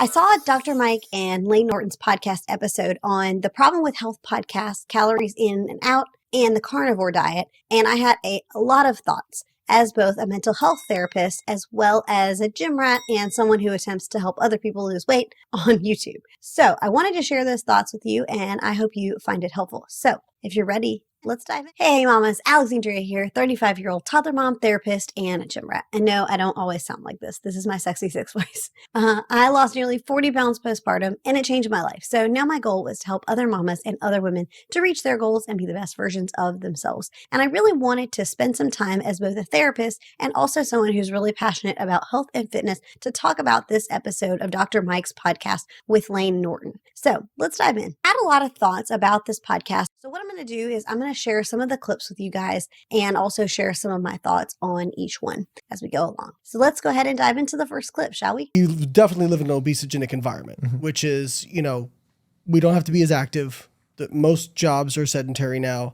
I saw Dr. Mike and Layne Norton's podcast episode on the Problem with Health podcast, Calories In and Out, and the Carnivore diet, and I had a lot of thoughts as both a mental health therapist as well as a gym rat and someone who attempts to help other people lose weight on YouTube. So I wanted to share those thoughts with you, and I hope you find it helpful. So if you're ready, let's dive in. Hey mamas, Alexandria here, 35-year-old toddler mom, therapist, and a gym rat. And no, I don't always sound like this. This is my sexy six voice. I lost nearly 40 pounds postpartum, and it changed my life. So now my goal was to help other mamas and other women to reach their goals and be the best versions of themselves. And I really wanted to spend some time as both a therapist and also someone who's really passionate about health and fitness to talk about this episode of Dr. Mike's podcast with Layne Norton. So let's dive in. I had a lot of thoughts about this podcast. So what I'm going to do is I'm going to share some of the clips with you guys and also share some of my thoughts on each one as we go along. So let's go ahead and dive into the first clip, shall we? You definitely live in an obesogenic environment, which is, we don't have to be as active. Most jobs are sedentary now,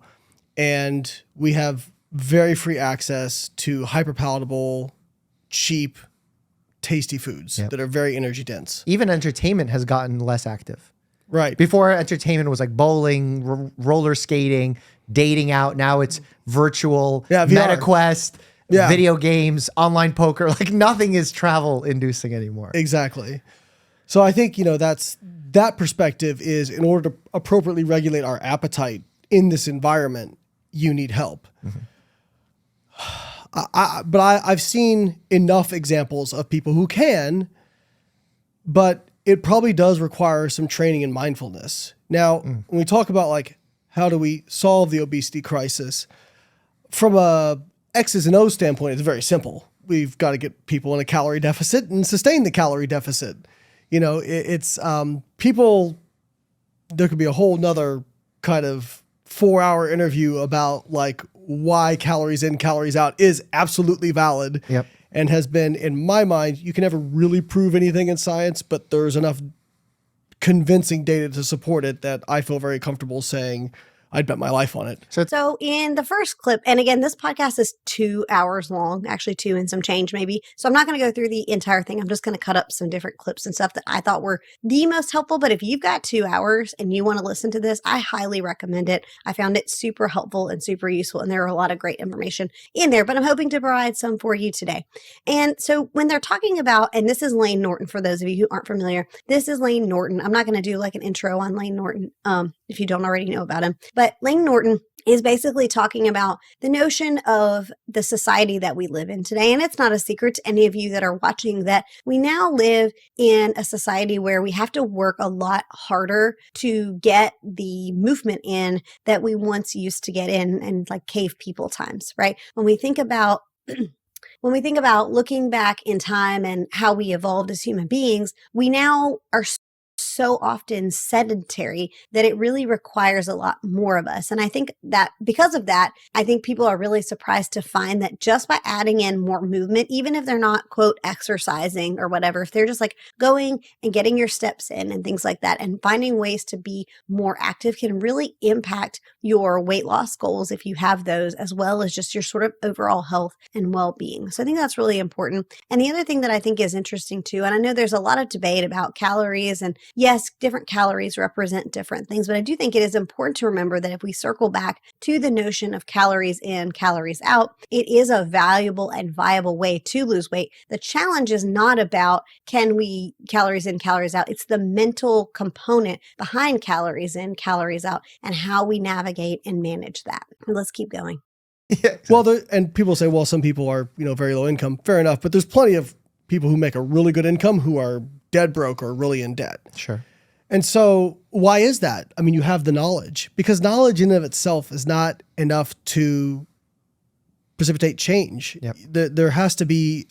and we have very free access to hyper-palatable, cheap, tasty foods that are very energy dense. Even entertainment has gotten less active. Right. Before, entertainment was like bowling, roller skating, dating out. Now it's virtual, MetaQuest, video games, online poker. Like nothing is travel inducing anymore. Exactly. So I think, that perspective is, in order to appropriately regulate our appetite in this environment, you need help. But I've seen enough examples of people who can, but it probably does require some training in mindfulness. Now, when we talk about like, how do we solve the obesity crisis? From a X's and O's standpoint, it's very simple. We've got to get people in a calorie deficit and sustain the calorie deficit. It's people, there could be a whole nother kind of 4-hour interview about like why calories in, calories out is absolutely valid. Yep. And has been, in my mind, you can never really prove anything in science, but there's enough convincing data to support it that I feel very comfortable saying I'd bet my life on it. So in the first clip, and again, this podcast is 2 hours long, actually 2 and some change maybe. So I'm not going to go through the entire thing. I'm just going to cut up some different clips and stuff that I thought were the most helpful. But if you've got 2 hours and you want to listen to this, I highly recommend it. I found it super helpful and super useful. And there are a lot of great information in there, but I'm hoping to provide some for you today. And so when they're talking about, and this is Layne Norton, for those of you who aren't familiar, this is Layne Norton. I'm not going to do like an intro on Layne Norton if you don't already know about him. But Layne Norton is basically talking about the notion of the society that we live in today. And it's not a secret to any of you that are watching that we now live in a society where we have to work a lot harder to get the movement in that we once used to get in like cave people times, right? When we think about looking back in time and how we evolved as human beings, we now are so often sedentary that it really requires a lot more of us. And I think that because of that, I think people are really surprised to find that just by adding in more movement, even if they're not, quote, exercising or whatever, if they're just like going and getting your steps in and things like that and finding ways to be more active can really impact your weight loss goals if you have those, as well as just your sort of overall health and well-being. So I think that's really important. And the other thing that I think is interesting too, and I know there's a lot of debate about calories, and yes, different calories represent different things, but I do think it is important to remember that if we circle back to the notion of calories in, calories out, it is a valuable and viable way to lose weight. The challenge is not about can we calories in, calories out. It's the mental component behind calories in, calories out, and how we navigate and manage that. Let's keep going. Yeah, exactly. Well, and people say, well, some people are, very low income. Fair enough. But there's plenty of people who make a really good income who are dead broke or really in debt. Sure. And so why is that? I mean, you have the knowledge, because knowledge in and of itself is not enough to precipitate change. Yep. There has to be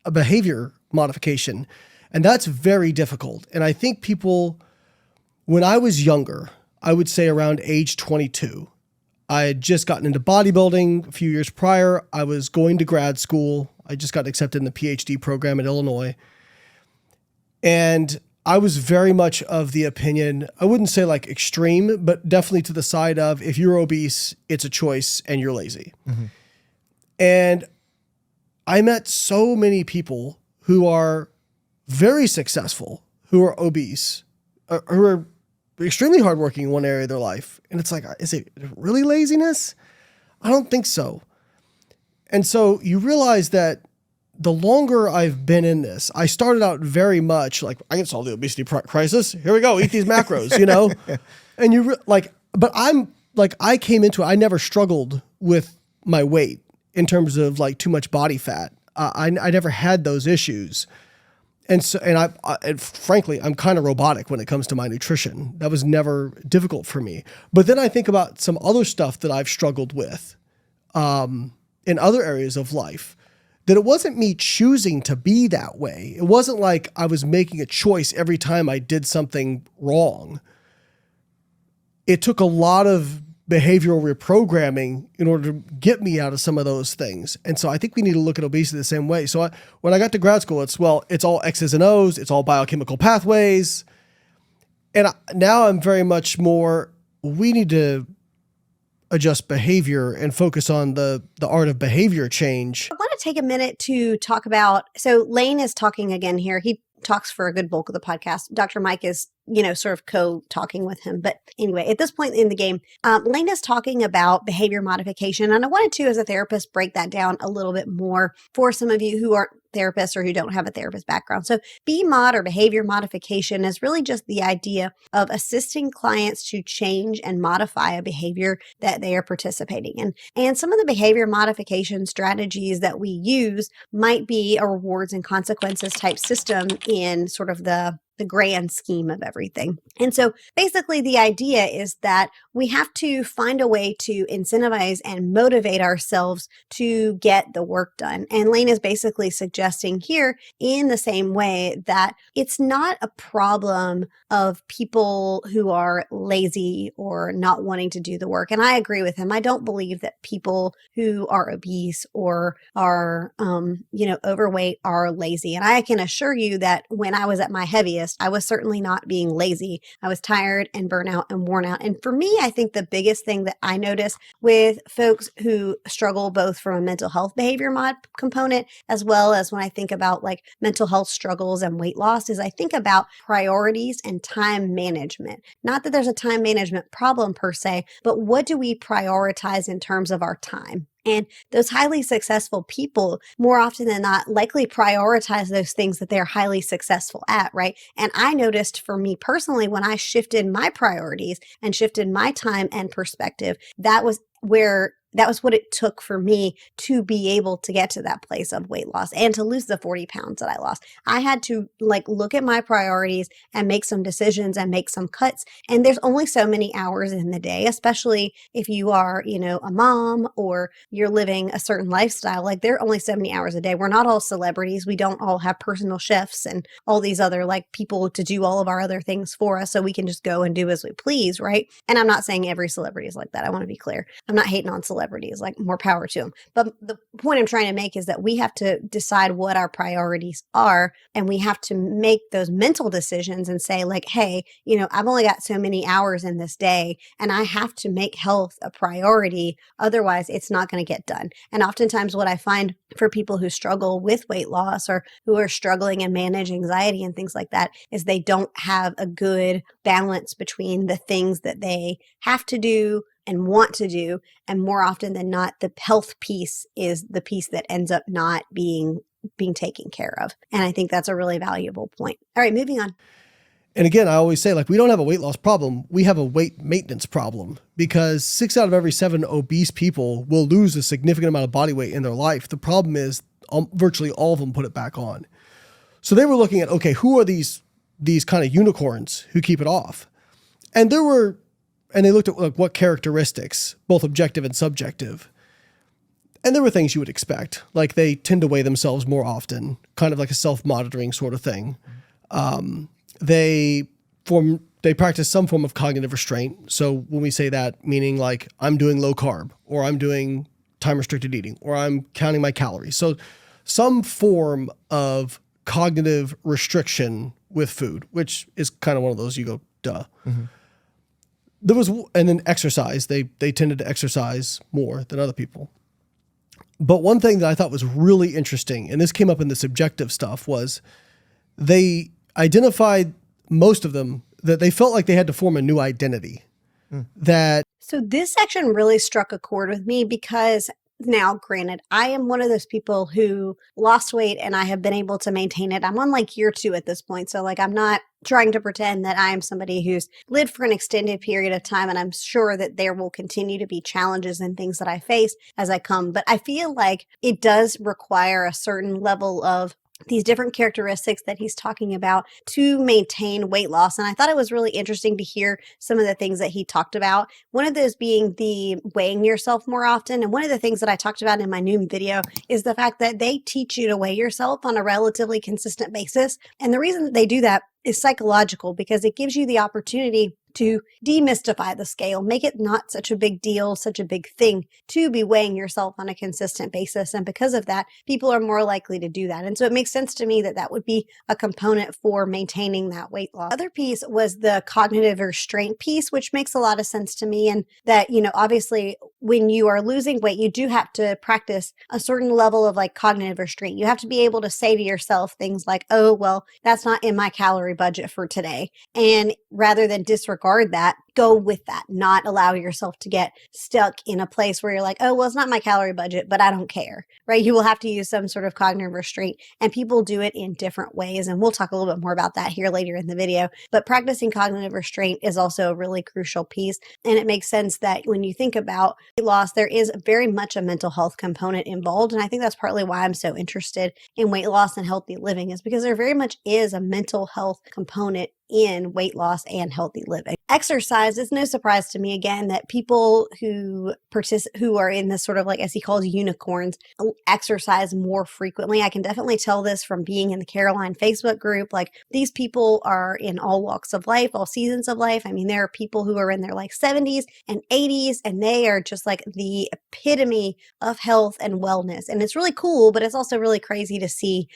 a behavior modification, and that's very difficult. And I think people, when I was younger, I would say around age 22, I had just gotten into bodybuilding a few years prior. I was going to grad school. I just got accepted in the PhD program at Illinois. And I was very much of the opinion, I wouldn't say like extreme, but definitely to the side of if you're obese, it's a choice and you're lazy. Mm-hmm. And I met so many people who are very successful who are obese, who are extremely hardworking in one area of their life. And it's like, is it really laziness? I don't think so. And so you realize that the longer I've been in this, I started out very much like, I can solve the obesity crisis. Here we go. Eat these macros, you know? And but I'm like, I came into it. I never struggled with my weight in terms of like too much body fat. I never had those issues. And so, and frankly, I'm kind of robotic when it comes to my nutrition. That was never difficult for me. But then I think about some other stuff that I've struggled with, in other areas of life, that it wasn't me choosing to be that way. It wasn't like I was making a choice every time I did something wrong. It took a lot of behavioral reprogramming in order to get me out of some of those things. And so I think we need to look at obesity the same way. So when I got to grad school, it's all X's and O's, it's all biochemical pathways. And now I'm very much more, we need to adjust behavior and focus on the art of behavior change. I want to take a minute to talk about, so Layne is talking again here. He talks for a good bulk of the podcast. Dr. Mike is, sort of co-talking with him. But anyway, at this point in the game, Layne is talking about behavior modification. And I wanted to, as a therapist, break that down a little bit more for some of you who aren't therapists or who don't have a therapist background. So BMOD, or behavior modification, is really just the idea of assisting clients to change and modify a behavior that they are participating in. And some of the behavior modification strategies that we use might be a rewards and consequences type system in sort of the grand scheme of everything. And so basically the idea is that we have to find a way to incentivize and motivate ourselves to get the work done. And Layne is basically suggesting here in the same way that it's not a problem of people who are lazy or not wanting to do the work. And I agree with him. I don't believe that people who are obese or are, overweight are lazy. And I can assure you that when I was at my heaviest, I was certainly not being lazy. I was tired and burnt out and worn out. And for me, I think the biggest thing that I notice with folks who struggle both from a mental health behavior mod component, as well as when I think about like mental health struggles and weight loss, is I think about priorities and time management. Not that there's a time management problem per se, but what do we prioritize in terms of our time? And those highly successful people, more often than not, likely prioritize those things that they're highly successful at, right? And I noticed for me personally, when I shifted my priorities and shifted my time and perspective, that was what it took for me to be able to get to that place of weight loss and to lose the 40 pounds that I lost. I had to look at my priorities and make some decisions and make some cuts. And there's only so many hours in the day, especially if you are, a mom or you're living a certain lifestyle. Like, there are only so many hours a day. We're not all celebrities. We don't all have personal chefs and all these other people to do all of our other things for us so we can just go and do as we please, right? And I'm not saying every celebrity is like that. I want to be clear. I'm not hating on celebrities. More power to them. But the point I'm trying to make is that we have to decide what our priorities are, and we have to make those mental decisions and say hey, I've only got so many hours in this day, and I have to make health a priority. Otherwise, it's not going to get done. And oftentimes what I find for people who struggle with weight loss or who are struggling and manage anxiety and things like that is they don't have a good balance between the things that they have to do and want to do. And more often than not, the health piece is the piece that ends up not being taken care of. And I think that's a really valuable point. All right, moving on. And again, I always say, we don't have a weight loss problem. We have a weight maintenance problem, because 6 out of every 7 obese people will lose a significant amount of body weight in their life. The problem is virtually all of them put it back on. So they were looking at, okay, who are these kind of unicorns who keep it off? And they looked at what characteristics, both objective and subjective. And there were things you would expect, like they tend to weigh themselves more often, kind of like a self-monitoring sort of thing. They practice some form of cognitive restraint. So when we say that, meaning I'm doing low carb, or I'm doing time restricted eating, or I'm counting my calories. So some form of cognitive restriction with food, which is kind of one of those you go, duh. Mm-hmm. And then exercise, they tended to exercise more than other people. But one thing that I thought was really interesting, and this came up in the subjective stuff, was they identified, most of them, that they felt like they had to form a new identity. That So this section really struck a chord with me because now, granted, I am one of those people who lost weight and I have been able to maintain it. I'm on like year 2 at this point. So like I'm not trying to pretend that I am somebody who's lived for an extended period of time. And I'm sure that there will continue to be challenges and things that I face as I come. But I feel like it does require a certain level of these different characteristics that he's talking about to maintain weight loss. And I thought it was really interesting to hear some of the things that he talked about. One of those being the weighing yourself more often. And one of the things that I talked about in my Noom video is the fact that they teach you to weigh yourself on a relatively consistent basis. And the reason that they do that is psychological, because it gives you the opportunity to demystify the scale, make it not such a big deal, such a big thing to be weighing yourself on a consistent basis. And because of that, people are more likely to do that. And so it makes sense to me that that would be a component for maintaining that weight loss. The other piece was the cognitive restraint piece, which makes a lot of sense to me. And that, obviously when you are losing weight, you do have to practice a certain level of like cognitive restraint. You have to be able to say to yourself things like, oh, well, that's not in my calorie budget for today. And rather than disregard that, go with that, not allow yourself to get stuck in a place where you're like, oh, well, it's not my calorie budget, but I don't care, right? You will have to use some sort of cognitive restraint, and people do it in different ways. And we'll talk a little bit more about that here later in the video. But practicing cognitive restraint is also a really crucial piece. And it makes sense that when you think about weight loss, there is very much a mental health component involved. And I think that's partly why I'm so interested in weight loss and healthy living, is because there very much is a mental health component in weight loss and healthy living. Exercise is no surprise to me, again, that people who are in this sort of, like, as he calls, unicorns, exercise more frequently. I can definitely tell this from being in the Caroline Facebook group. Like, these people are in all walks of life, all seasons of life. I mean, there are people who are in their like 70s and 80s, and they are just like the epitome of health and wellness. And it's really cool, but it's also really crazy to see,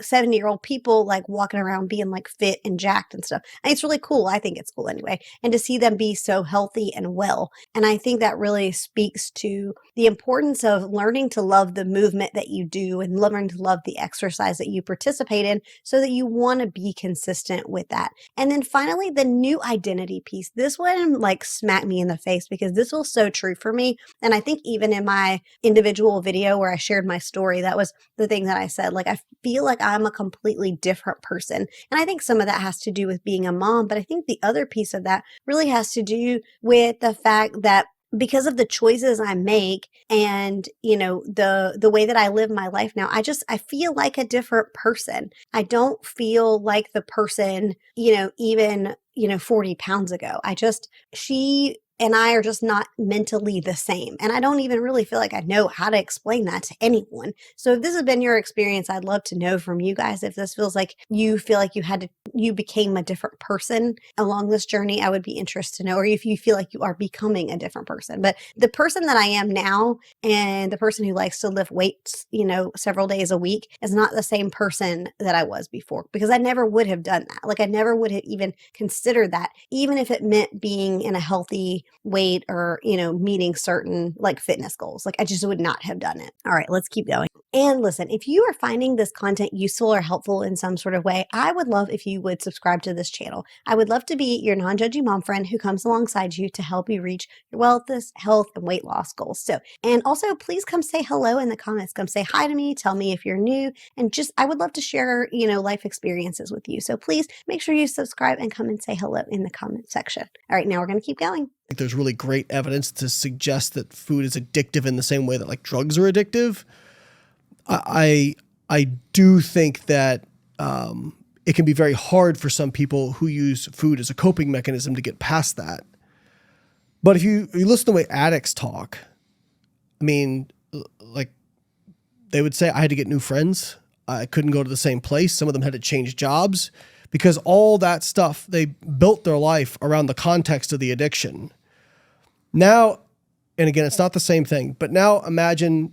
70-year-old people like walking around being like fit and jacked and stuff. And it's really cool. I think it's cool anyway. And to see them be so healthy and well. And I think that really speaks to the importance of learning to love the movement that you do and learning to love the exercise that you participate in, so that you want to be consistent with that. And then finally, the new identity piece. This one like smacked me in the face, because this was so true for me. And I think even in my individual video where I shared my story, that was the thing that I said. Like, I feel like I'm a completely different person. And I think some of that has to do with being a mom, but I think the other piece of that really has to do with the fact that because of the choices I make and, the way that I live my life now, I feel like a different person. I don't feel like the person, even, 40 pounds ago. She and I are just not mentally the same. And I don't even really feel like I know how to explain that to anyone. So if this has been your experience, I'd love to know from you guys. If this feels like you feel like you became a different person along this journey, I would be interested to know. Or if you feel like you are becoming a different person. But the person that I am now and the person who likes to lift weights, several days a week is not the same person that I was before, because I never would have done that. Like, I never would have even considered that, even if it meant being in a healthy weight or, meeting certain like fitness goals. Like, I just would not have done it. All right, let's keep going. And listen, if you are finding this content useful or helpful in some sort of way, I would love if you would subscribe to this channel. I would love to be your non-judgy mom friend who comes alongside you to help you reach your wellness, health, and weight loss goals. So, and also please come say hello in the comments. Come say hi to me. Tell me if you're new, and I would love to share, life experiences with you. So please make sure you subscribe and come and say hello in the comment section. All right, now we're going to keep going. There's really great evidence to suggest that food is addictive in the same way that like drugs are addictive. I do think that it can be very hard for some people who use food as a coping mechanism to get past that. But if you listen to the way addicts talk, I mean, like, they would say, I had to get new friends. I couldn't go to the same place. Some of them had to change jobs, because all that stuff, they built their life around the context of the addiction. Now, and again, it's not the same thing, but now imagine,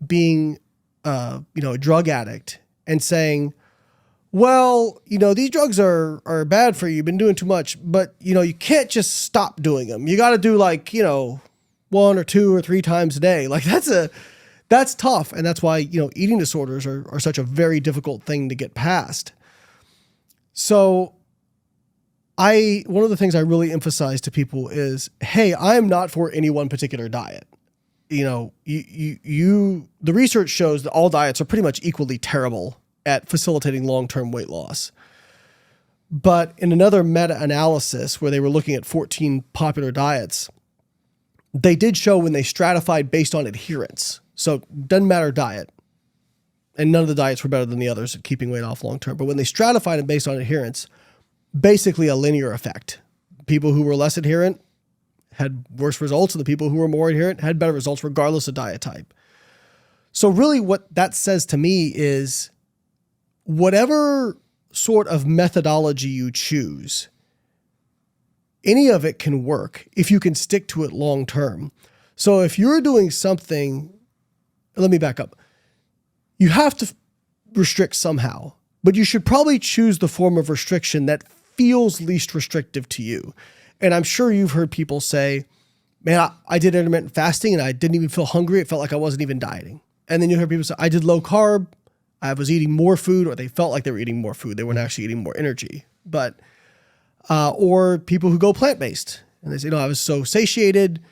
being, a drug addict and saying, well, these drugs are bad for you. You've been doing too much, but, you can't just stop doing them. You got to do like, 1 or 2 or 3 times a day. Like, that's tough. And that's why, eating disorders are such a very difficult thing to get past. So one of the things I really emphasize to people is, hey, I am not for any one particular diet. The research shows that all diets are pretty much equally terrible at facilitating long-term weight loss. But in another meta-analysis where they were looking at 14 popular diets, they did show when they stratified based on adherence. So it doesn't matter diet. And none of the diets were better than the others at keeping weight off long-term. But when they stratified it based on adherence, basically a linear effect. People who were less adherent had worse results, and the people who were more adherent had better results regardless of diet type. So really what that says to me is whatever sort of methodology you choose, any of it can work if you can stick to it long term. So if you're doing something, let me back up. You have to restrict somehow, but you should probably choose the form of restriction that feels least restrictive to you. And I'm sure you've heard people say, man, I did intermittent fasting and I didn't even feel hungry. It felt like I wasn't even dieting. And then you hear people say, I did low carb. I was eating more food, or they felt like they were eating more food. They weren't actually eating more energy. But, or people who go plant-based and they say, I was so satiated.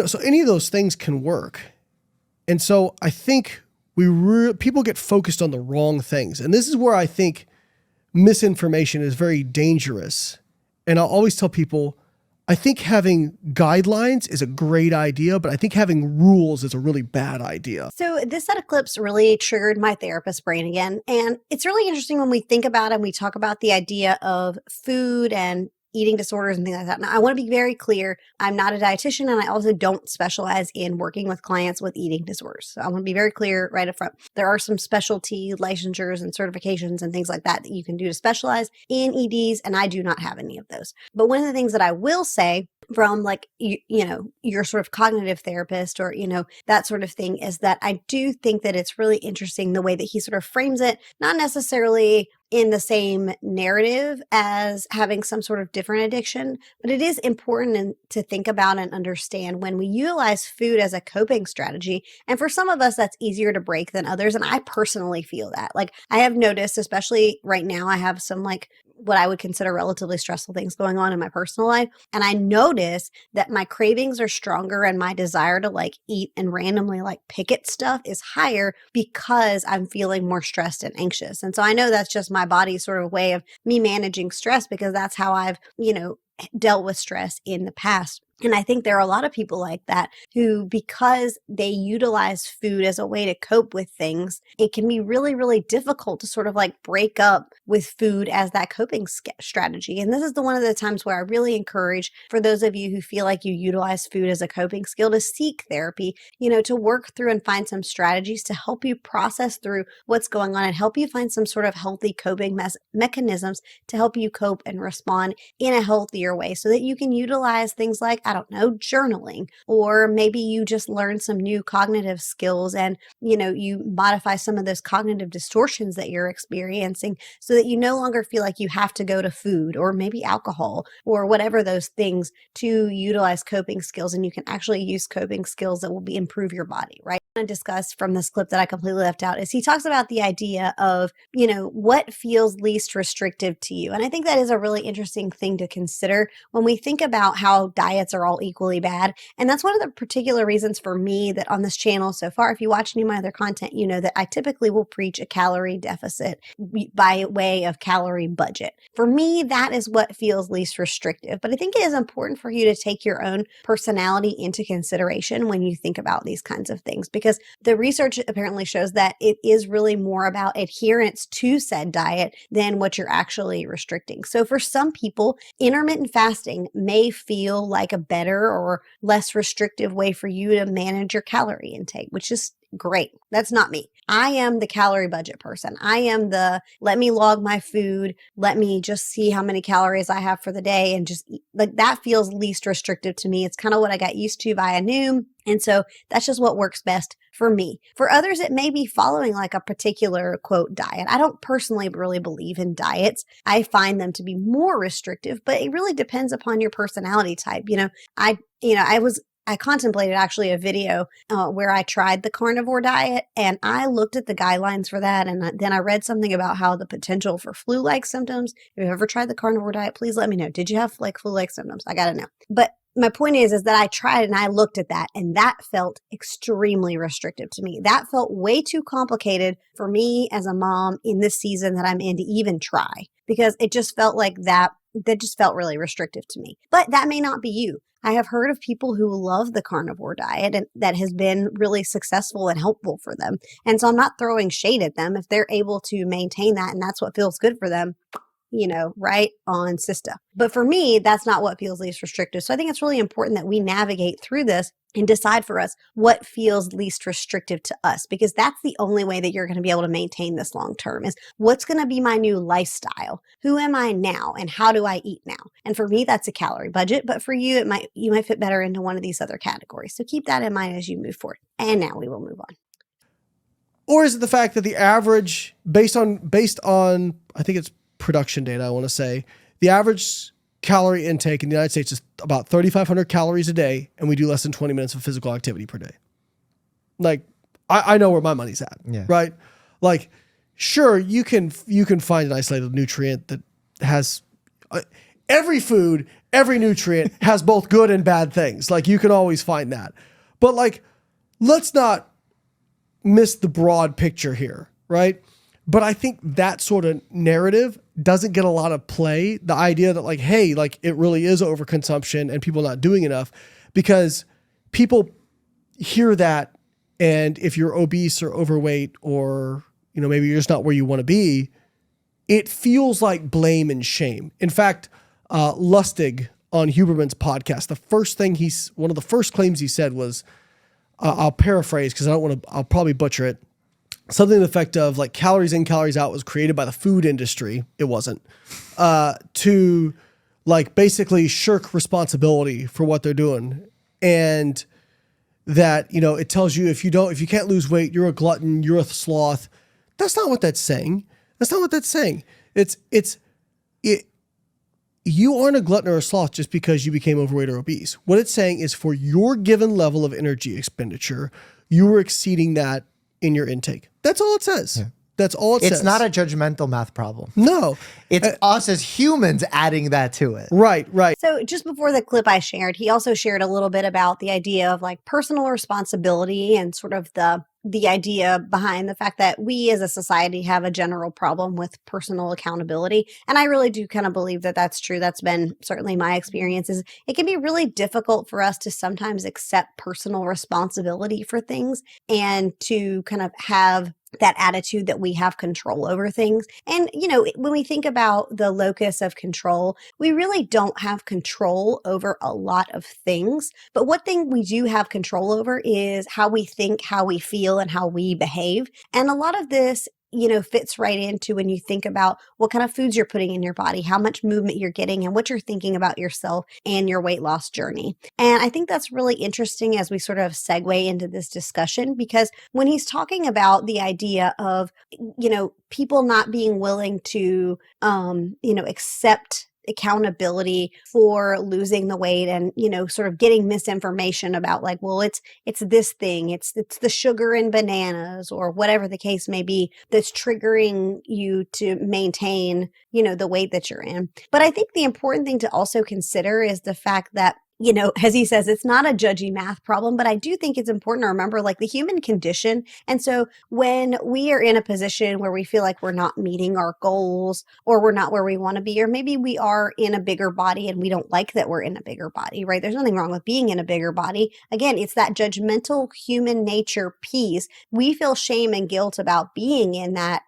So any of those things can work. And so I think people get focused on the wrong things. And this is where I think misinformation is very dangerous. And I'll always tell people, I think having guidelines is a great idea, but I think having rules is a really bad idea. So this set of clips really triggered my therapist brain again. And it's really interesting when we think about and we talk about the idea of food and eating disorders and things like that. Now, I want to be very clear. I'm not a dietitian, and I also don't specialize in working with clients with eating disorders. So I want to be very clear right up front. There are some specialty licensures and certifications and things like that you can do to specialize in EDs, and I do not have any of those. But one of the things that I will say from your sort of cognitive therapist or, that sort of thing is that I do think that it's really interesting the way that he sort of frames it, not necessarily in the same narrative as having some sort of different addiction, but it is important to think about and understand when we utilize food as a coping strategy. And for some of us, that's easier to break than others. And I personally feel that. I have noticed, especially right now, I have some what I would consider relatively stressful things going on in my personal life. And I notice that my cravings are stronger and my desire to eat and randomly pick at stuff is higher because I'm feeling more stressed and anxious. And so I know that's just my body's sort of way of me managing stress because that's how I've, dealt with stress in the past. And I think there are a lot of people like that who, because they utilize food as a way to cope with things, it can be really, really difficult to sort of break up with food as that coping strategy. And this is one of the times where I really encourage for those of you who feel like you utilize food as a coping skill to seek therapy, to work through and find some strategies to help you process through what's going on and help you find some sort of healthy coping mechanisms to help you cope and respond in a healthier way so that you can utilize things like, I don't know, journaling, or maybe you just learn some new cognitive skills and, you modify some of those cognitive distortions that you're experiencing so that you no longer feel like you have to go to food or maybe alcohol or whatever those things to utilize coping skills. And you can actually use coping skills that will improve your body, right? I want to discuss from this clip that I completely left out is he talks about the idea of, what feels least restrictive to you. And I think that is a really interesting thing to consider when we think about how diets are all equally bad. And that's one of the particular reasons for me that on this channel so far, if you watch any of my other content, you know that I typically will preach a calorie deficit by way of calorie budget. For me, that is what feels least restrictive. But I think it is important for you to take your own personality into consideration when you think about these kinds of things, because the research apparently shows that it is really more about adherence to said diet than what you're actually restricting. So for some people, intermittent fasting may feel like a better or less restrictive way for you to manage your calorie intake, which is great. That's not me. I am the calorie budget person. I am the let me log my food, let me just see how many calories I have for the day and just eat. That feels least restrictive to me. It's kind of what I got used to via Noom. And so that's just what works best for me. For others, it may be following a particular quote diet. I don't personally really believe in diets. I find them to be more restrictive, but it really depends upon your personality type. I was I contemplated actually a video where I tried the carnivore diet, and I looked at the guidelines for that. And then I read something about how the potential for flu-like symptoms. If you've ever tried the carnivore diet, please let me know. Did you have like flu-like symptoms? I got to know. But my point is that I tried and I looked at that, and that felt extremely restrictive to me. That felt way too complicated for me as a mom in this season that I'm in to even try, because it just felt like that just felt really restrictive to me. But that may not be you. I have heard of people who love the carnivore diet and that has been really successful and helpful for them. And so I'm not throwing shade at them. If they're able to maintain that and that's what feels good for them, right on Sista. But for me, that's not what feels least restrictive. So I think it's really important that we navigate through this and decide for us what feels least restrictive to us, because that's the only way that you're going to be able to maintain this long term is what's going to be my new lifestyle? Who am I now? And how do I eat now? And for me, that's a calorie budget. But for you, you might fit better into one of these other categories. So keep that in mind as you move forward. And now we will move on. Or is it the fact that the average, based on I think it's production data, I want to say, the average calorie intake in the United States is about 3,500 calories a day, and we do less than 20 minutes of physical activity per day. Like, I know where my money's at, right? Like, sure, you can find an isolated nutrient that has every food, every nutrient has both good and bad things. Like, you can always find that. But like, let's not miss the broad picture here, right? But I think that sort of narrative doesn't get a lot of play. The idea that like, hey, like it really is overconsumption and people not doing enough, because people hear that. And if you're obese or overweight, or, maybe you're just not where you want to be, it feels like blame and shame. In fact, Lustig on Huberman's podcast, one of the first claims he said was, I'll paraphrase because I'll probably butcher it. Something to the effect of like calories in, calories out was created by the food industry. It wasn't, to like basically shirk responsibility for what they're doing. And that, it tells you if you can't lose weight, you're a glutton, you're a sloth. That's not what that's saying. You aren't a glutton or a sloth just because you became overweight or obese. What it's saying is for your given level of energy expenditure, you were exceeding that in your intake. That's all it says. Yeah. That's all it says. It's not a judgmental math problem. No. It's us as humans adding that to it. Right. So just before the clip I shared, he also shared a little bit about the idea of like personal responsibility and sort of the idea behind the fact that we as a society have a general problem with personal accountability. And I really do kind of believe that that's true. That's been certainly my experience. Is it can be really difficult for us to sometimes accept personal responsibility for things and to kind of have that attitude that we have control over things. And, when we think about the locus of control, we really don't have control over a lot of things. But one thing we do have control over is how we think, how we feel, and how we behave. And a lot of this fits right into when you think about what kind of foods you're putting in your body, how much movement you're getting, and what you're thinking about yourself and your weight loss journey. And I think that's really interesting as we sort of segue into this discussion, because when he's talking about the idea of, people not being willing to, accept accountability for losing the weight and, sort of getting misinformation about like, well, it's this thing, it's the sugar in bananas or whatever the case may be that's triggering you to maintain, the weight that you're in. But I think the important thing to also consider is the fact that as he says, it's not a judgy math problem, but I do think it's important to remember like the human condition. And so when we are in a position where we feel like we're not meeting our goals or we're not where we want to be, or maybe we are in a bigger body and we don't like that we're in a bigger body, right? There's nothing wrong with being in a bigger body. Again, it's that judgmental human nature piece. We feel shame and guilt about being in that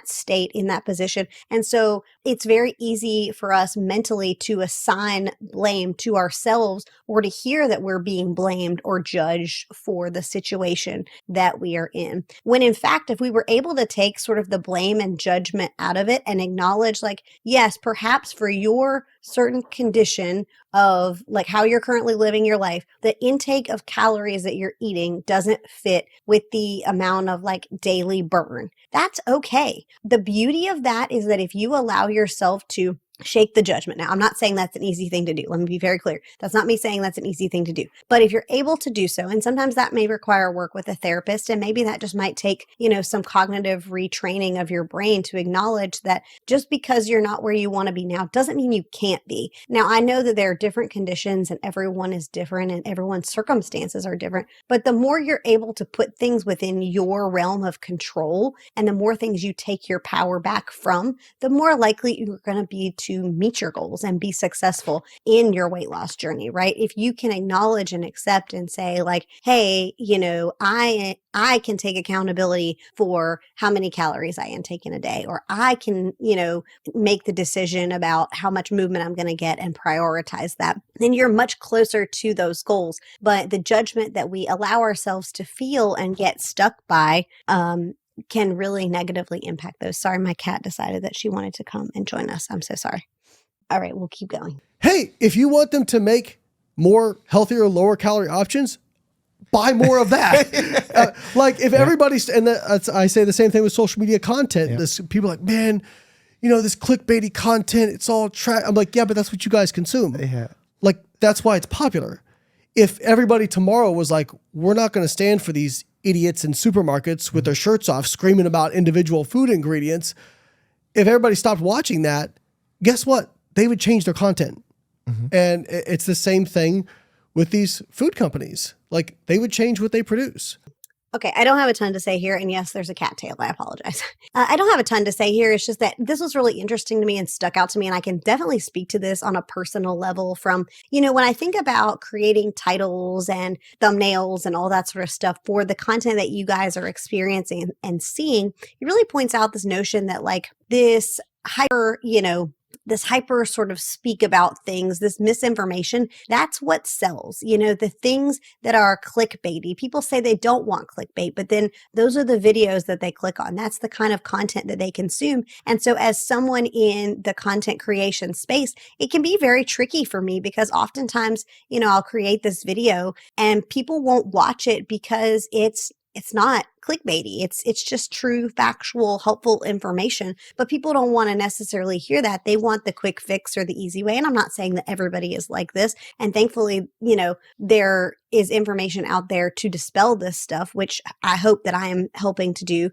state, in that position. And so it's very easy for us mentally to assign blame to ourselves or to hear that we're being blamed or judged for the situation that we are in. When in fact, if we were able to take sort of the blame and judgment out of it and acknowledge like, yes, perhaps for your certain condition of like how you're currently living your life, the intake of calories that you're eating doesn't fit with the amount of like daily burn. That's okay. The beauty of that is that if you allow yourself to shake the judgment. Now, I'm not saying that's an easy thing to do. Let me be very clear. That's not me saying that's an easy thing to do. But if you're able to do so, and sometimes that may require work with a therapist, and maybe that just might take, some cognitive retraining of your brain to acknowledge that just because you're not where you want to be now doesn't mean you can't be. Now, I know that there are different conditions and everyone is different and everyone's circumstances are different, but the more you're able to put things within your realm of control and the more things you take your power back from, the more likely you're going to be to meet your goals and be successful in your weight loss journey, right? If you can acknowledge and accept and say like, hey, I can take accountability for how many calories I intake in a day, or I can, make the decision about how much movement I'm going to get and prioritize that, then you're much closer to those goals. But the judgment that we allow ourselves to feel and get stuck by, can really negatively impact those. Sorry, my cat decided that she wanted to come and join us. I'm so sorry. All right, we'll keep going. Hey, if you want them to make more healthier, lower calorie options, buy more of that. If everybody's, I say the same thing with social media content. Yeah. People are like, man, this clickbaity content, it's all I'm like, yeah, but that's what you guys consume. Yeah. Like, that's why it's popular. If everybody tomorrow was like, we're not going to stand for these idiots in supermarkets with their shirts off screaming about individual food ingredients, if everybody stopped watching that, guess what? They would change their content. Mm-hmm. And it's the same thing with these food companies. Like, they would change what they produce. Okay, I don't have a ton to say here. And yes, there's a cat tail. I apologize. I don't have a ton to say here. It's just that this was really interesting to me and stuck out to me. And I can definitely speak to this on a personal level from, when I think about creating titles and thumbnails and all that sort of stuff for the content that you guys are experiencing and seeing, it really points out this notion that like this hyper sort of speak about things, this misinformation, that's what sells. The things that are clickbaity. People say they don't want clickbait, but then those are the videos that they click on. That's the kind of content that they consume. And so as someone in the content creation space, it can be very tricky for me because oftentimes, I'll create this video and people won't watch it because it's not clickbaity. It's just true, factual, helpful information. But people don't want to necessarily hear that. They want the quick fix or the easy way. And I'm not saying that everybody is like this. And thankfully, there is information out there to dispel this stuff, which I hope that I am helping to do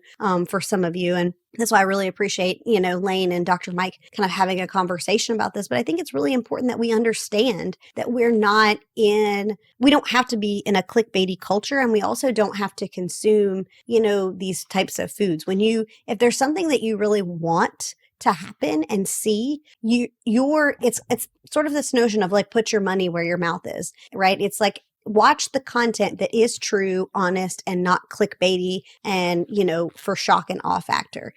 for some of you. And that's why I really appreciate, Layne and Dr. Mike kind of having a conversation about this. But I think it's really important that we understand that we don't have to be in a clickbaity culture. And we also don't have to consume, these types of foods. If there's something that you really want to happen and see, it's sort of this notion of like, put your money where your mouth is, right? It's like, watch the content that is true, honest, and not clickbaity and, for shock and awe factor.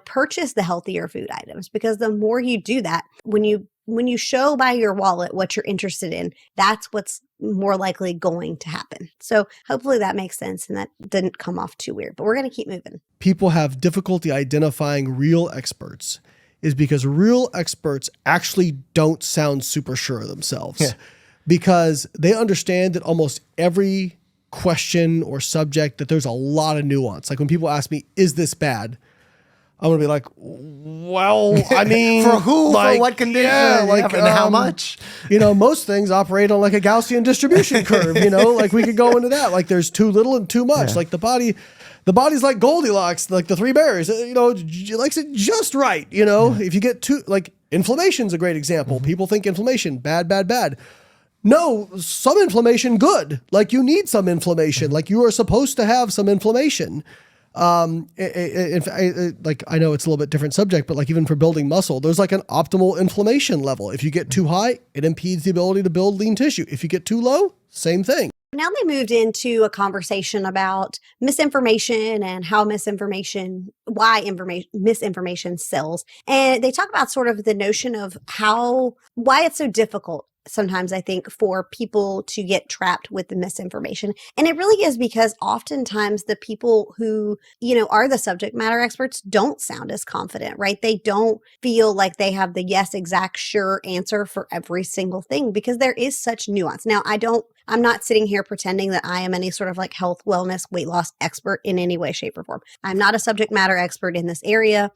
Purchase the healthier food items, because the more you do that, when you show by your wallet what you're interested in, that's what's more likely going to happen. So hopefully that makes sense and that didn't come off too weird, but we're going to keep moving. People have difficulty identifying real experts is because real experts actually don't sound super sure of themselves. Yeah. Because they understand that almost every question or subject, that there's a lot of nuance. Like when people ask me, is this bad? I'm going to be like, well, I mean, for who, for what condition, and how much? Most things operate on like a Gaussian distribution curve, like we could go into that. Like there's too little and too much. Yeah. Like the body's like Goldilocks, like the three bears, it likes it just right. If you get too, like inflammation's a great example. Mm-hmm. People think inflammation, bad. No, some inflammation, good. Like you need some inflammation. Like you are supposed to have some inflammation. I know it's a little bit different subject, but like even for building muscle, there's like an optimal inflammation level. If you get too high, it impedes the ability to build lean tissue. If you get too low, same thing. Now they moved into a conversation about misinformation and how misinformation sells. And they talk about sort of the notion of why it's so difficult sometimes, I think, for people to get trapped with the misinformation. And it really is because oftentimes the people who, are the subject matter experts don't sound as confident, right? They don't feel like they have the exact sure answer for every single thing because there is such nuance. Now, I'm not sitting here pretending that I am any sort of like health, wellness, weight loss expert in any way, shape, or form. I'm not a subject matter expert in this area.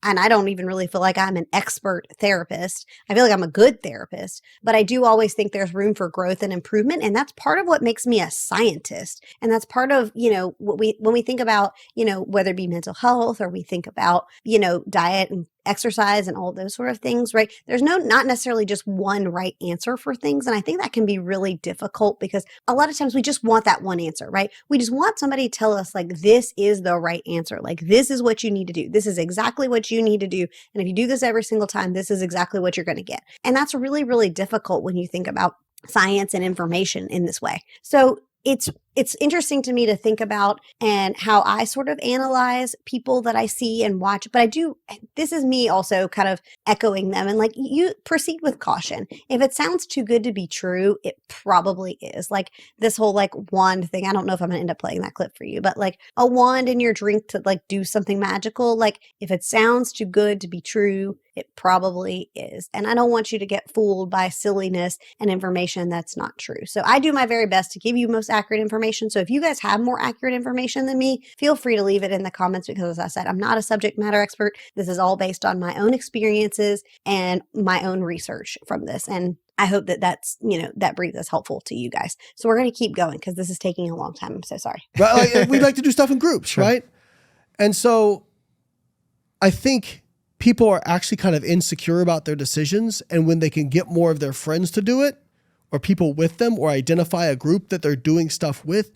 and I don't even really feel like I'm an expert therapist. I feel like I'm a good therapist, but I do always think there's room for growth and improvement. And that's part of what makes me a scientist. And that's part of, when we think about, whether it be mental health or we think about, diet and exercise and all those sort of things, right? There's not necessarily just one right answer for things. And I think that can be really difficult because a lot of times we just want that one answer, right? We just want somebody to tell us like, this is the right answer. Like, this is what you need to do. This is exactly what you need to do. And if you do this every single time, this is exactly what you're going to get. And that's really, really difficult when you think about science and information in this way. So it's interesting to me to think about and how I sort of analyze people that I see and watch. But this is me also kind of echoing them and like, you proceed with caution. If it sounds too good to be true, it probably is. Like this whole like wand thing. I don't know if I'm going to end up playing that clip for you, but like a wand in your drink to like do something magical. Like if it sounds too good to be true, it probably is. And I don't want you to get fooled by silliness and information that's not true. So I do my very best to give you most accurate information. So if you guys have more accurate information than me, feel free to leave it in the comments because as I said, I'm not a subject matter expert. This is all based on my own experiences and my own research from this. And I hope that that's, that brief is helpful to you guys. So we're going to keep going because this is taking a long time. I'm so sorry. Right, like, we like to do stuff in groups, sure. Right? And so I think people are actually kind of insecure about their decisions. And when they can get more of their friends to do it or people with them or identify a group that they're doing stuff with,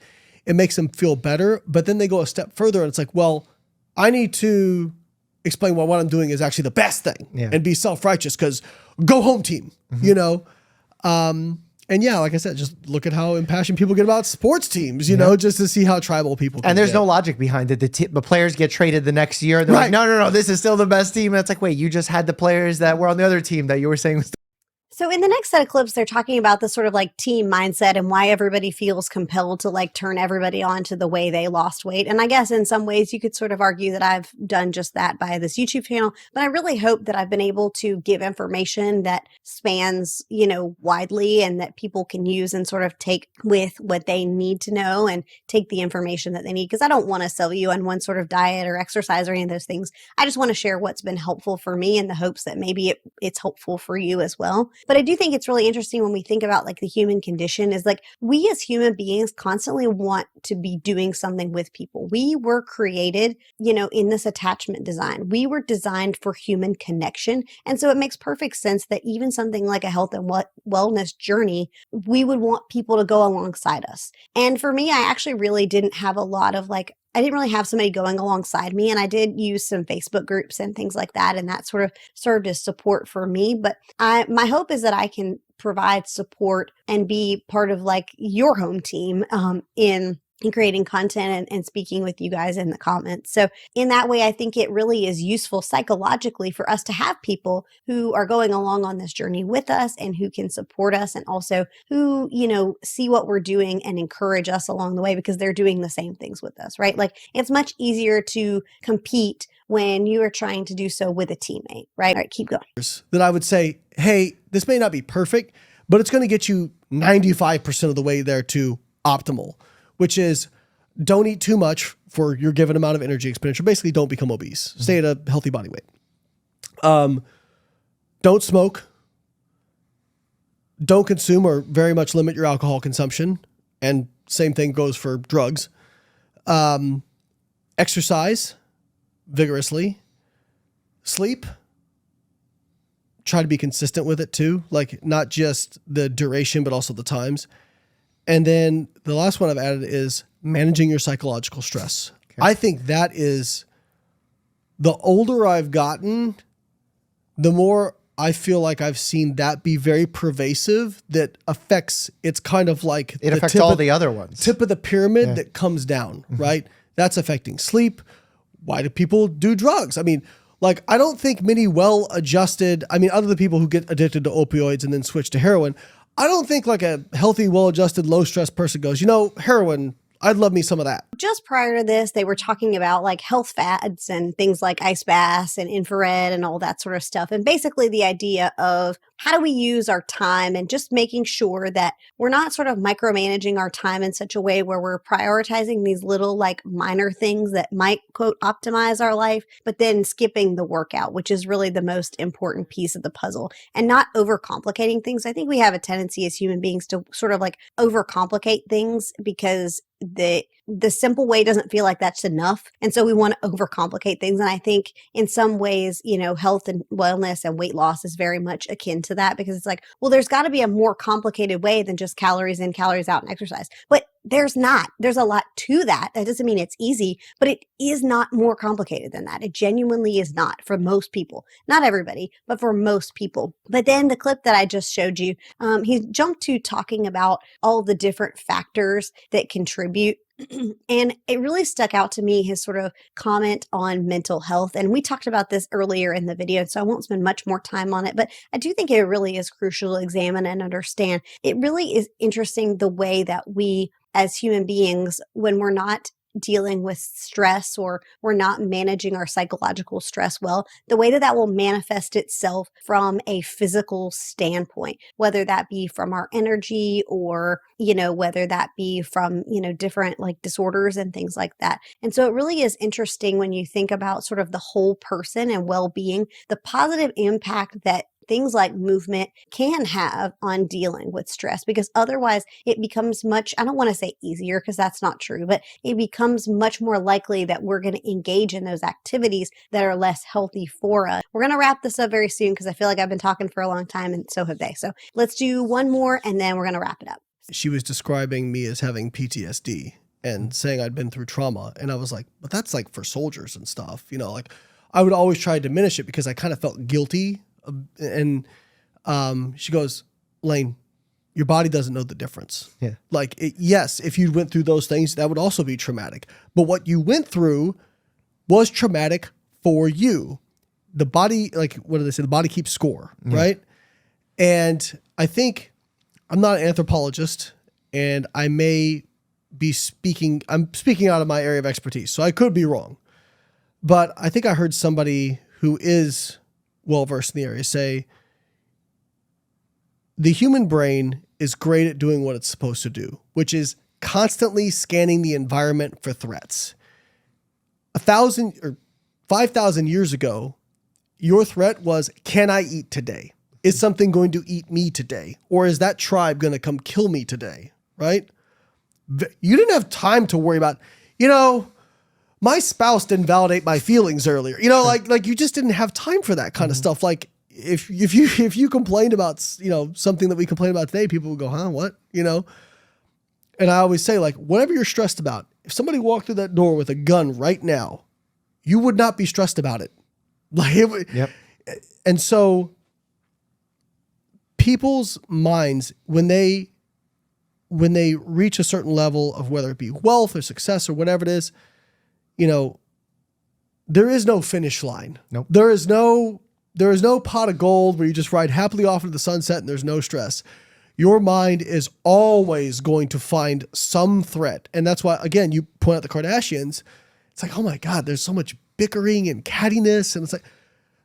it makes them feel better. But then they go a step further and it's like, well, I need to explain why what I'm doing is actually the best thing and be self-righteous because go home team, And yeah, like I said, just look at how impassioned people get about sports teams, just to see how tribal people can And there's get. no logic behind it. The players get traded the next year. And they're like, no, this is still the best team. And it's like, wait, you just had the players that were on the other team that you were saying was So in the next set of clips, they're talking about the sort of like team mindset and why everybody feels compelled to like turn everybody on to the way they lost weight. And I guess in some ways you could sort of argue that I've done just that by this YouTube channel, but I really hope that I've been able to give information that spans, widely and that people can use and sort of take with what they need to know and take the information that they need. Because I don't want to sell you on one sort of diet or exercise or any of those things. I just want to share what's been helpful for me in the hopes that maybe it's helpful for you as well. But I do think it's really interesting when we think about like the human condition is like we as human beings constantly want to be doing something with people. We were created, in this attachment design. We were designed for human connection. And so it makes perfect sense that even something like a health and wellness journey, we would want people to go alongside us. And for me, I actually really didn't have a lot of I didn't really have somebody going alongside me, and I did use some Facebook groups and things like that, and that sort of served as support for me. But my hope is that I can provide support and be part of like your home team in creating content and speaking with you guys in the comments. So in that way, I think it really is useful psychologically for us to have people who are going along on this journey with us and who can support us and also who, see what we're doing and encourage us along the way because they're doing the same things with us, right? Like it's much easier to compete when you are trying to do so with a teammate, right? All right, keep going. That I would say, hey, this may not be perfect, but it's going to get you 95% of the way there to optimal, which is don't eat too much for your given amount of energy expenditure. Basically, don't become obese. Stay at a healthy body weight. Don't smoke. Don't consume or very much limit your alcohol consumption. And same thing goes for drugs. Exercise vigorously. Sleep. Try to be consistent with it too. Like not just the duration, but also the times. And then the last one I've added is managing your psychological stress. Okay. I think that is the older I've gotten, the more I feel like I've seen that be very pervasive that affects, it's kind of like it affects all the other ones. Tip of the pyramid that comes down, right? That's affecting sleep. Why do people do drugs? I mean, like, I don't think many well-adjusted, other than people who get addicted to opioids and then switch to heroin, I don't think like a healthy, well-adjusted, low-stress person goes, heroin, I'd love me some of that. Just prior to this, they were talking about like health fads and things like ice baths and infrared and all that sort of stuff. And basically the idea of how do we use our time and just making sure that we're not sort of micromanaging our time in such a way where we're prioritizing these little like minor things that might quote optimize our life, but then skipping the workout, which is really the most important piece of the puzzle, and not overcomplicating things. I think we have a tendency as human beings to sort of like overcomplicate things because the simple way doesn't feel like that's enough. And so we want to overcomplicate things. And I think in some ways, health and wellness and weight loss is very much akin to that, because it's like, well, there's got to be a more complicated way than just calories in, calories out and exercise. But there's not. There's a lot to that. That doesn't mean it's easy, but it is not more complicated than that. It genuinely is not for most people. Not everybody, but for most people. But then the clip that I just showed you, he jumped to talking about all the different factors that contribute. And it really stuck out to me, his sort of comment on mental health. And we talked about this earlier in the video, so I won't spend much more time on it, but I do think it really is crucial to examine and understand. It really is interesting the way that we, as human beings, when we're not dealing with stress or we're not managing our psychological stress well, the way that that will manifest itself from a physical standpoint, whether that be from our energy or, whether that be from, different like disorders and things like that. And so it really is interesting when you think about sort of the whole person and well-being, the positive impact that things like movement can have on dealing with stress, because otherwise it becomes much, I don't want to say easier because that's not true, but it becomes much more likely that we're going to engage in those activities that are less healthy for us. We're going to wrap this up very soon because I feel like I've been talking for a long time and so have they. So let's do one more and then we're going to wrap it up. She was describing me as having PTSD and saying I'd been through trauma. And I was like, but that's like for soldiers and stuff, like I would always try to diminish it because I kind of felt guilty. And she goes, Layne, your body doesn't know the difference. Yeah. Like, yes, if you went through those things, that would also be traumatic. But what you went through was traumatic for you. The body, like, what do they say? The body keeps score, right? And I think I'm not an anthropologist, and I may be speaking out of my area of expertise, so I could be wrong. But I think I heard somebody who is well-versed in the area say, the human brain is great at doing what it's supposed to do, which is constantly scanning the environment for threats. 1,000 or 5,000 years ago, your threat was, can I eat today? Is something going to eat me today? Or is that tribe going to come kill me today? Right? You didn't have time to worry about, my spouse didn't validate my feelings earlier. Like you just didn't have time for that kind of stuff. Like if you complained about, something that we complain about today, people would go, huh, what? And I always say, like, whatever you're stressed about, if somebody walked through that door with a gun right now, you would not be stressed about it. Like it would, yep. And so people's minds, when they reach a certain level of whether it be wealth or success or whatever it is, there is no finish line. Nope. There is no pot of gold where you just ride happily off into the sunset and there's no stress. Your mind is always going to find some threat. And that's why, again, you point out the Kardashians. It's like, oh my God, there's so much bickering and cattiness. And it's like,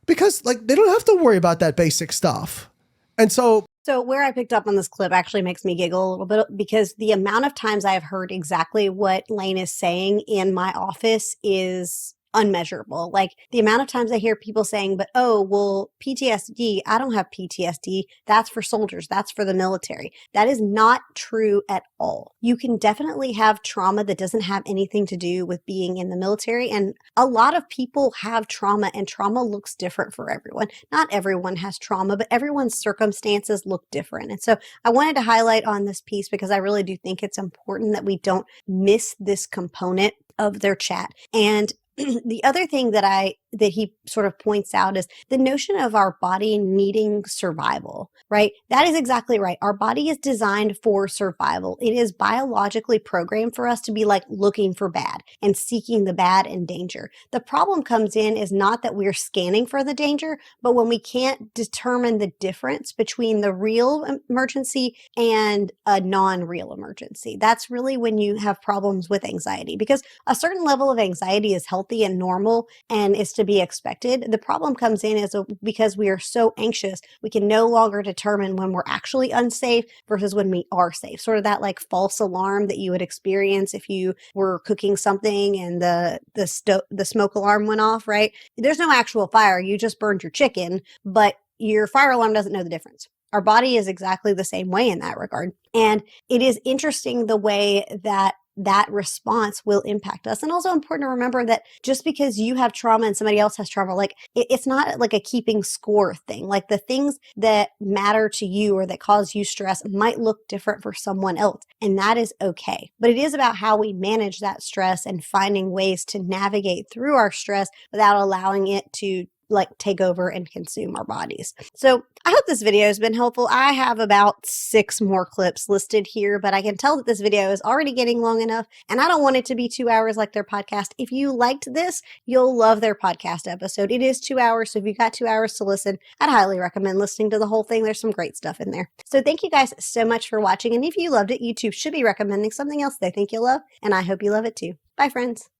because like, they don't have to worry about that basic stuff. And so where I picked up on this clip actually makes me giggle a little bit, because the amount of times I have heard exactly what Layne is saying in my office is unmeasurable. Like the amount of times I hear people saying, but PTSD, I don't have PTSD. That's for soldiers. That's for the military. That is not true at all. You can definitely have trauma that doesn't have anything to do with being in the military. And a lot of people have trauma, and trauma looks different for everyone. Not everyone has trauma, but everyone's circumstances look different. And so I wanted to highlight on this piece because I really do think it's important that we don't miss this component of their chat. And the other thing that he sort of points out is the notion of our body needing survival, right? That is exactly right. Our body is designed for survival. It is biologically programmed for us to be like looking for bad and seeking the bad and danger. The problem comes in is not that we're scanning for the danger, but when we can't determine the difference between the real emergency and a non-real emergency. That's really when you have problems with anxiety, because a certain level of anxiety is healthy and normal and is to be expected. The problem comes in is because we are so anxious, we can no longer determine when we're actually unsafe versus when we are safe. Sort of that like false alarm that you would experience if you were cooking something and the smoke alarm went off, right? There's no actual fire. You just burned your chicken, but your fire alarm doesn't know the difference. Our body is exactly the same way in that regard. And it is interesting the way that response will impact us. And also important to remember that just because you have trauma and somebody else has trauma, like it's not like a keeping score thing. Like the things that matter to you or that cause you stress might look different for someone else. And that is okay. But it is about how we manage that stress and finding ways to navigate through our stress without allowing it to like take over and consume our bodies. So I hope this video has been helpful. I have about 6 more clips listed here, but I can tell that this video is already getting long enough and I don't want it to be 2 hours like their podcast. If you liked this, you'll love their podcast episode. It is 2 hours, so if you've got 2 hours to listen, I'd highly recommend listening to the whole thing. There's some great stuff in there. So thank you guys so much for watching, and if you loved it, YouTube should be recommending something else they think you'll love, and I hope you love it too. Bye, friends.